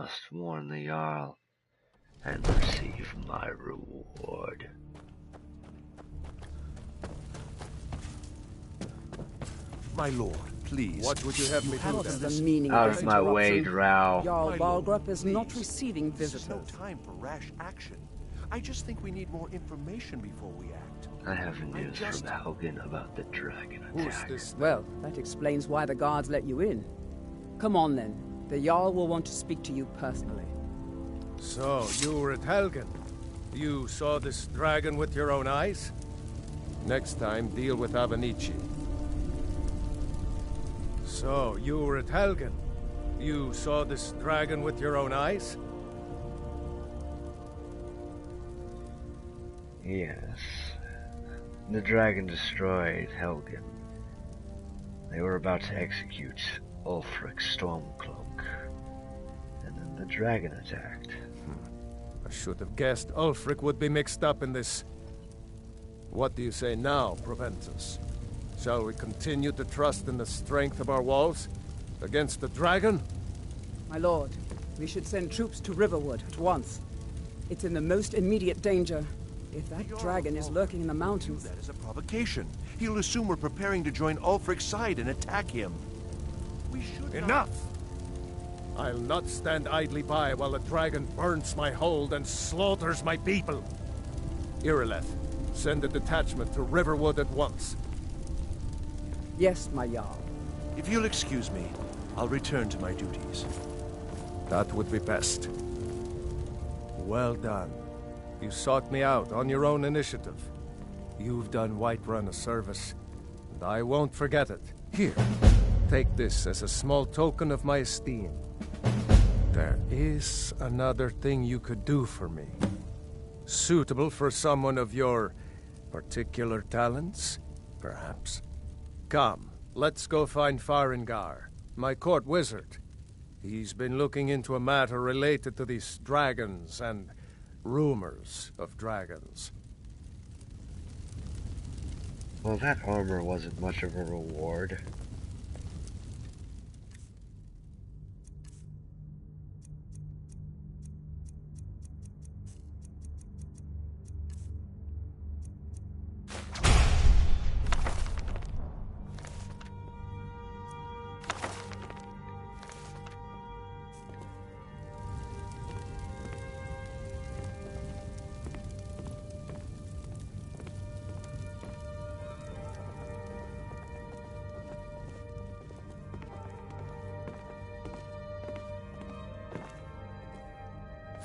must warn the Jarl and receive my reward. My lord, please. What would you have me do What is the then? meaning Out of of this my way, interruption? Drow. Jarl My Balgrup lord, is not please. receiving This is no visitors. time for rash action. I just think we need more information before we act. I have news from Helgen about the dragon Who's attack. this? Well, that explains why the guards let you in. Come on then. The Jarl will want to speak to you personally. So, you were at Helgen. You saw this dragon with your own eyes? Next time, deal with Avenici. So, you were at Helgen. You saw this dragon with your own eyes? Yes. The dragon destroyed Helgen. They were about to execute Ulfric Stormcloak. And then the dragon attacked. I should have guessed Ulfric would be mixed up in this. What do you say now, Proventus? Shall we continue to trust in the strength of our walls? Against the dragon? My lord, we should send troops to Riverwood at once. It's in the most immediate danger. If that dragon is lurking in the mountains... That is a provocation. He'll assume we're preparing to join Ulfric's side and attack him. We should Enough! I'll not stand idly by while the dragon burns my hold and slaughters my people. Irileth, send a detachment to Riverwood at once. Yes, my Jarl. If you'll excuse me, I'll return to my duties. That would be best. Well done. You sought me out on your own initiative. You've done Whiterun a service, and I won't forget it. Here, take this as a small token of my esteem. There is another thing you could do for me. Suitable for someone of your particular talents, perhaps. Come, let's go find Farengar, my court wizard. He's been looking into a matter related to these dragons and rumors of dragons. Well, that armor wasn't much of a reward.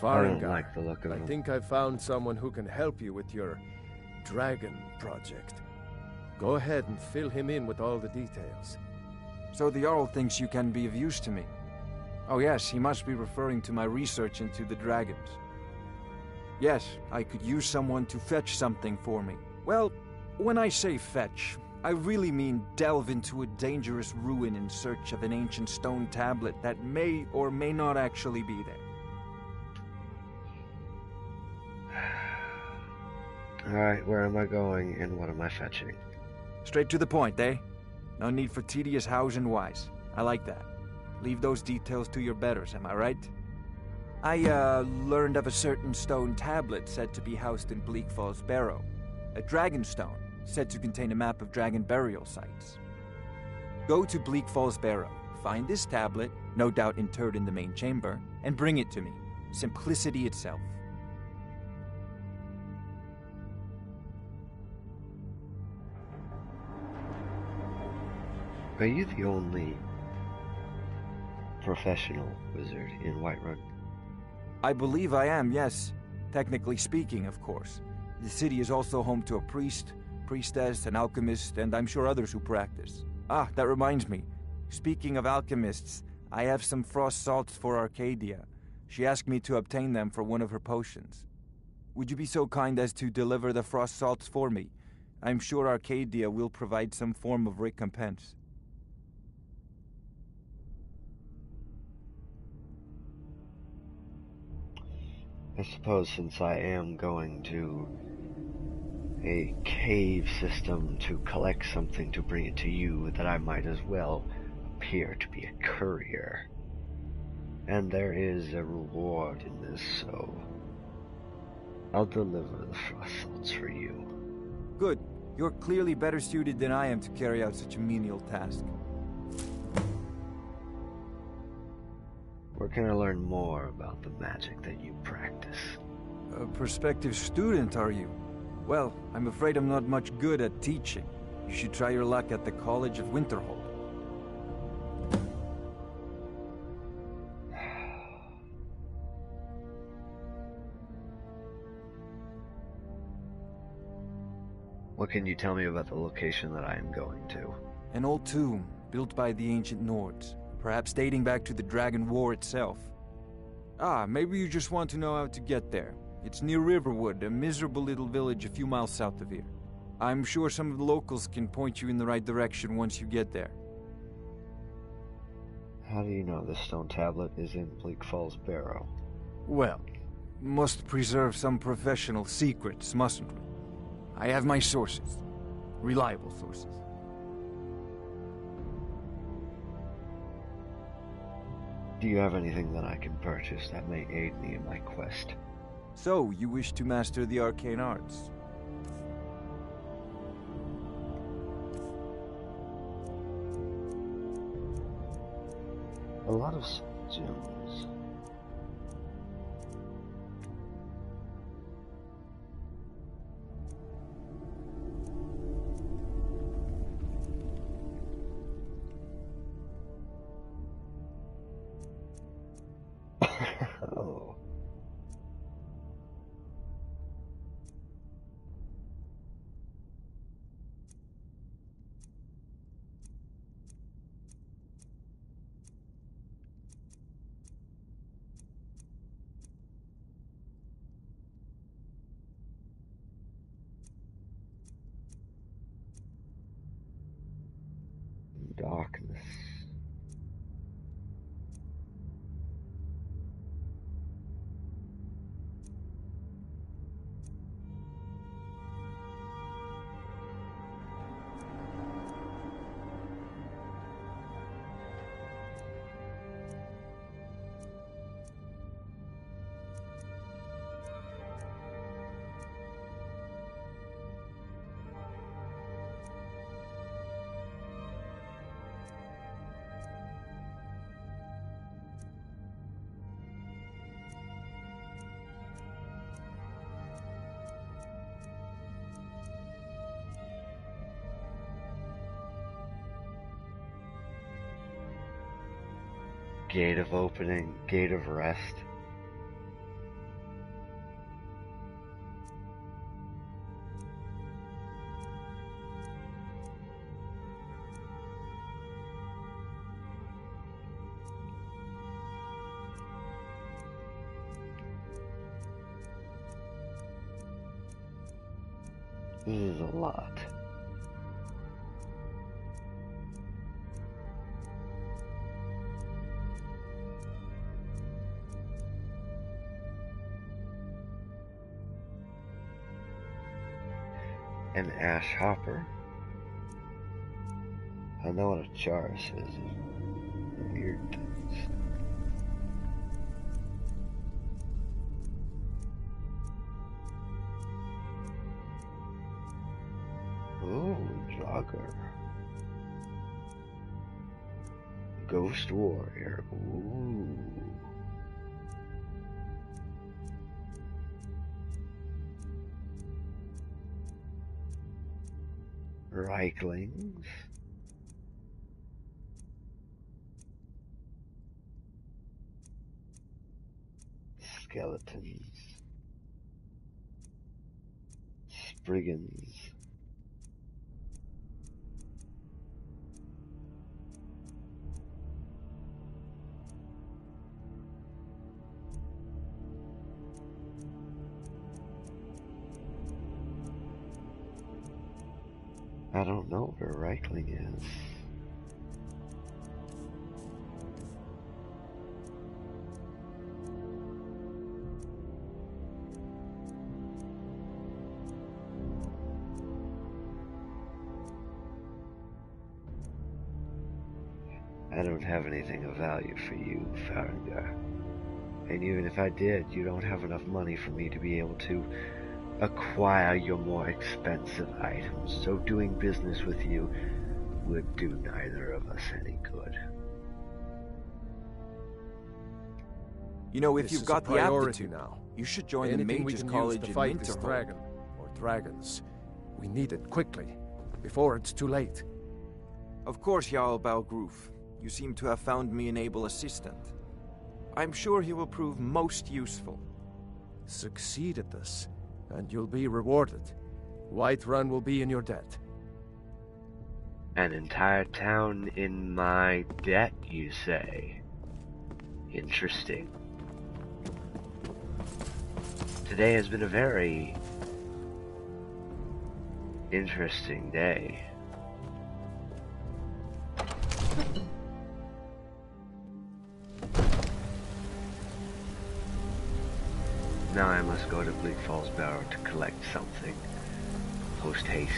I don't Farengar, like the look of I him. think I found someone who can help you with your dragon project. Go ahead and fill him in with all the details. So the Jarl thinks you can be of use to me. Oh yes, he must be referring to my research into the dragons. Yes, I could use someone to fetch something for me. Well, when I say fetch, I really mean delve into a dangerous ruin in search of an ancient stone tablet that may or may not actually be there. Alright, where am I going and what am I fetching? Straight to the point, eh? No need for tedious hows and whys. I like that. Leave those details to your betters, am I right? I, learned of a certain stone tablet said to be housed in Bleak Falls Barrow. A dragon stone, said to contain a map of dragon burial sites. Go to Bleak Falls Barrow, find this tablet, no doubt interred in the main chamber, and bring it to me. Simplicity itself. Are you the only professional wizard in Whiterun? I believe I am, yes. Technically speaking, of course. The city is also home to a priest, priestess, an alchemist, and I'm sure others who practice. Ah, that reminds me. Speaking of alchemists, I have some frost salts for Arcadia. She asked me to obtain them for one of her potions. Would you be so kind as to deliver the frost salts for me? I'm sure Arcadia will provide some form of recompense. I suppose since I am going to a cave system to collect something to bring it to you, that I might as well appear to be a courier. And there is a reward in this, so I'll deliver the fossils for you. Good. You're clearly better suited than I am to carry out such a menial task. Where can I learn more about the magic that you practice? A prospective student, are you? Well, I'm afraid I'm not much good at teaching. You should try your luck at the College of Winterhold. What can you tell me about the location that I am going to? An old tomb, built by the ancient Nords, perhaps dating back to the Dragon War itself. Ah, maybe you just want to know how to get there. It's near Riverwood, a miserable little village a few miles south of here. I'm sure some of the locals can point you in the right direction once you get there. How do you know the stone tablet is in Bleak Falls Barrow? Well, must preserve some professional secrets, mustn't we? I have my sources. Reliable sources. Do you have anything that I can purchase that may aid me in my quest? So, you wish to master the arcane arts? A lot of gems. Oh. Darkness. Gate of opening, gate of rest. This is a lot. An ash hopper. I know what a charis is. Weird things. Ooh, jogger. Ghost warrior. Ooh. Reiklings. Skeletons. Spriggans. I don't know where Reichling is. I don't have anything of value for you, Farragut. And even if I did, you don't have enough money for me to be able to acquire your more expensive items, so doing business with you would do neither of us any good. You know, if This you've is got a the priority aptitude, now. you should join the Anything we Mages can College use to in fight this Winterhold. dragon, or dragons. We need it quickly, before it's too late. Of course, Jarl Balgroof. You seem to have found me an able assistant. I'm sure he will prove most useful. Succeed at this, and you'll be rewarded. Whiterun will be in your debt. An entire town in my debt, you say? Interesting. Today has been a very interesting day. Now I must go to Bleak Falls Barrow to collect something. Post haste.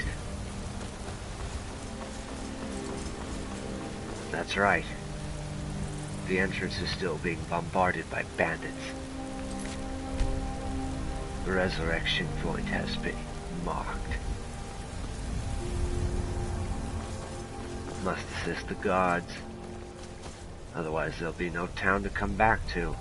That's right. The entrance is still being bombarded by bandits. The resurrection point has been marked. Must assist the guards. Otherwise there'll be no town to come back to.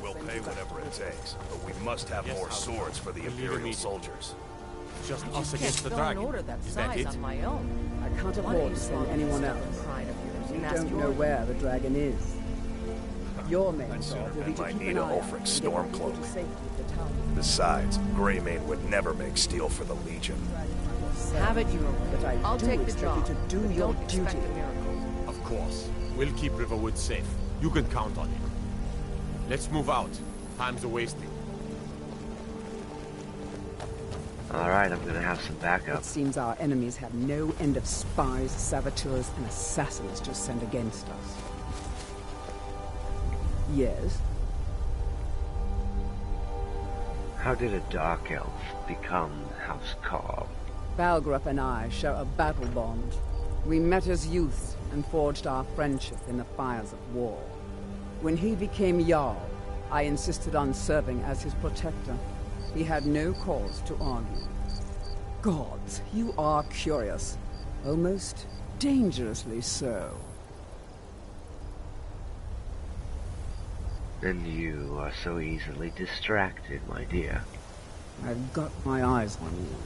We'll pay whatever it takes, but we must have more swords for the Imperial soldiers. Just I us just can't against the fill an dragon. order that Is that size it? on my own. I can't Why don't afford you to send swallow anyone this else. stubborn pride of yours We and ask don't your know where the dragon is. Your main I'd sooner job will be bet to my keep need an a eye out Ulfric and get storm people to cloak. safety at the town. Besides, Greymane would never make steel for the Legion. Have it your way. But I I'll do take the expect job. you to do but your don't duty. expect a miracle. Of course. We'll keep Riverwood safe. You can count on it. Let's move out. Time's a wasting. Alright, I'm gonna have some backup. It seems our enemies have no end of spies, saboteurs, and assassins to send against us. Yes? How did a Dark Elf become House Carl? Balgrup and I share a battle bond. We met as youths and forged our friendship in the fires of war. When he became Jarl, I insisted on serving as his protector. He had no cause to argue. Gods, you are curious. Almost dangerously so. And you are so easily distracted, my dear. I've got my eyes on you.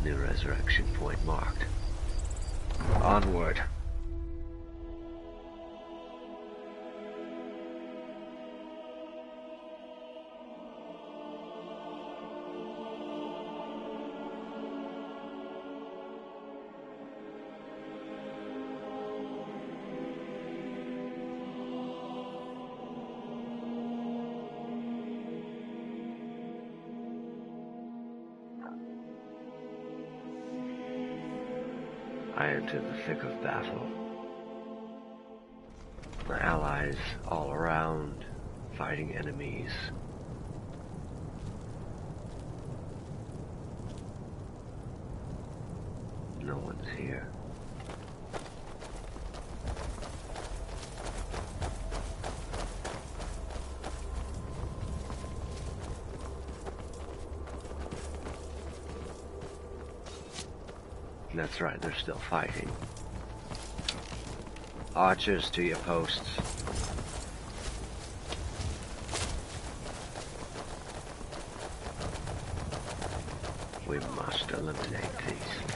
New resurrection point marked. Onward. I enter the thick of battle. My allies all around, fighting enemies. No one's here. That's right, they're still fighting. Archers to your posts. We must eliminate these.